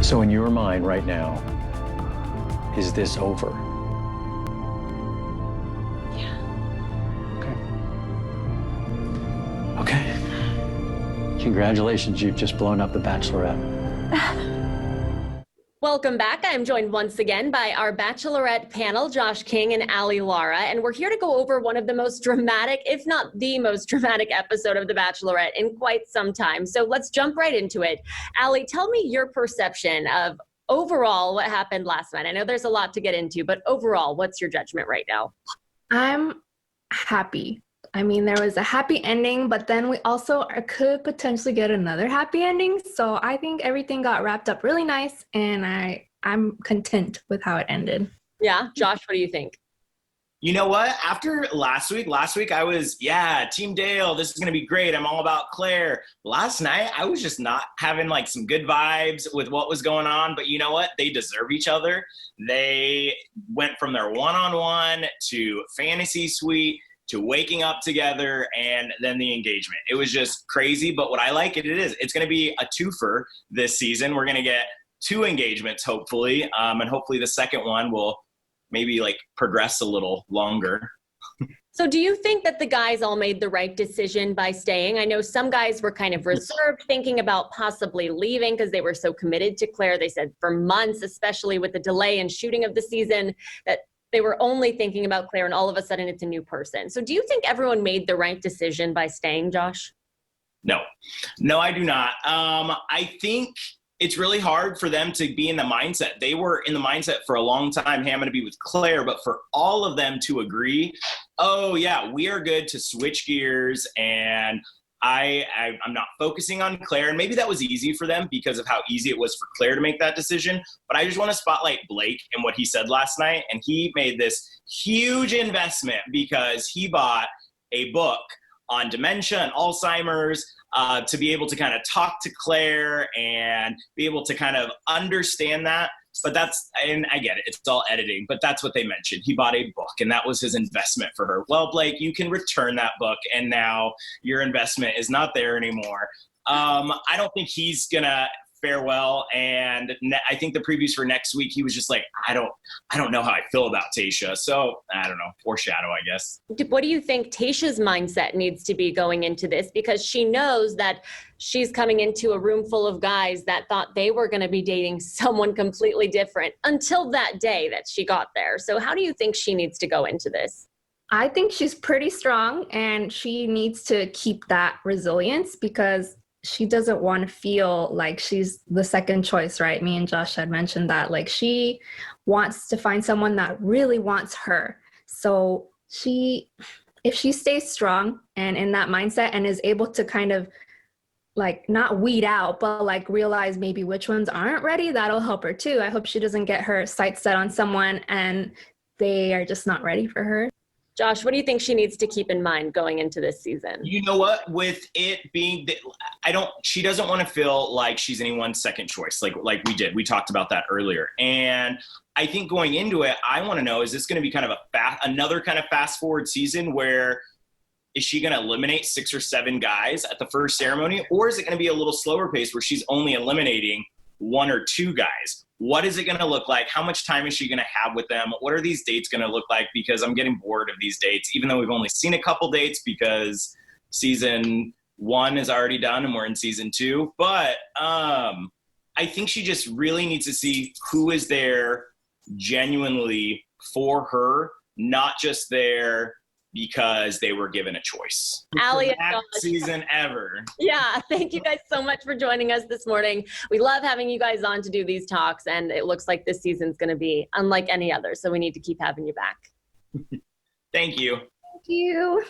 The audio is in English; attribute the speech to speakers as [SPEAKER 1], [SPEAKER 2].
[SPEAKER 1] So in your mind right now, is this over?
[SPEAKER 2] Yeah.
[SPEAKER 1] Okay. Okay. Congratulations, you've just blown up the Bachelorette.
[SPEAKER 2] Welcome back. I'm joined once again by our Bachelorette panel, Josh King and Ali Lara, and we're here to go over one of the most dramatic, if not the most dramatic episode of The Bachelorette in quite some time. So let's jump right into it. Ali, tell me your perception of overall what happened last night. I know there's a lot to get into, but overall, what's your judgment right now?
[SPEAKER 3] I'm happy. I mean, there was a happy ending, but then we also could potentially get another happy ending. So I think everything got wrapped up really nice, and I'm content with how it ended.
[SPEAKER 2] Yeah, Josh, what do you think?
[SPEAKER 4] You know what? After last week I was, Team Dale, this is going to be great. I'm all about Claire. Last night, I was just not having like some good vibes with what was going on. But you know what? They deserve each other. They went from their one-on-one to fantasy suite to waking up together and then the engagement. It was just crazy. But what I like it's going to be a twofer this season. We're going to get 2 engagements, hopefully. And hopefully the second one will maybe like progress a little longer.
[SPEAKER 2] So do you think that the guys all made the right decision by staying? I know some guys were kind of reserved, thinking about possibly leaving because they were so committed to Claire. They said for months, especially with the delay in shooting of the season, that they were only thinking about Claire, and all of a sudden it's a new person. So do you think everyone made the right decision by staying, Josh?
[SPEAKER 4] No, I do not. I think it's really hard for them to be in the mindset. They were in the mindset for a long time, hey, I'm going to be with Claire, but for all of them to agree, oh yeah, we are good to switch gears, and I'm not focusing on Claire. And maybe that was easy for them because of how easy it was for Claire to make that decision. But I just want to spotlight Blake and what he said last night. And he made this huge investment because he bought a book on dementia and Alzheimer's, to be able to kind of talk to Claire and be able to kind of understand that. But and I get it, it's all editing, but that's what they mentioned. He bought a book and that was his investment for her. Well, Blake, you can return that book and now your investment is not there anymore. I don't think he's gonna fare well. And I think the previews for next week, he was just like, I don't know how I feel about Tashas. So I don't know, foreshadow, I guess.
[SPEAKER 2] What do you think Tasha's mindset needs to be going into this? Because she knows that she's coming into a room full of guys that thought they were going to be dating someone completely different until that day that she got there. So how do you think she needs to go into this?
[SPEAKER 3] I think she's pretty strong, and she needs to keep that resilience because she doesn't want to feel like she's the second choice, right? Me and Josh had mentioned that. Like, she wants to find someone that really wants her. So if she stays strong and in that mindset and is able to kind of like not weed out, but like realize maybe which ones aren't ready, that'll help her too. I hope she doesn't get her sights set on someone and they are just not ready for her.
[SPEAKER 2] Josh, what do you think she needs to keep in mind going into this season?
[SPEAKER 4] You know what? With it being, she doesn't want to feel like she's anyone's second choice. Like we talked about that earlier. And I think going into it, I want to know, is this going to be kind of another kind of fast forward season where is she going to eliminate 6 or 7 guys at the first ceremony? Or is it going to be a little slower pace where she's only eliminating 1 or 2 guys? What is it going to look like? How much time is she going to have with them? What are these dates going to look like? Because I'm getting bored of these dates, even though we've only seen a couple dates because season 1 is already done and we're in season 2. But I think she just really needs to see who is there genuinely for her, not just there because they were given a choice.
[SPEAKER 2] Ali,
[SPEAKER 4] season ever.
[SPEAKER 2] Yeah, thank you guys so much for joining us this morning. We love having you guys on to do these talks, and it looks like this season's going to be unlike any other, so we need to keep having you back.
[SPEAKER 4] Thank you.
[SPEAKER 3] Thank you.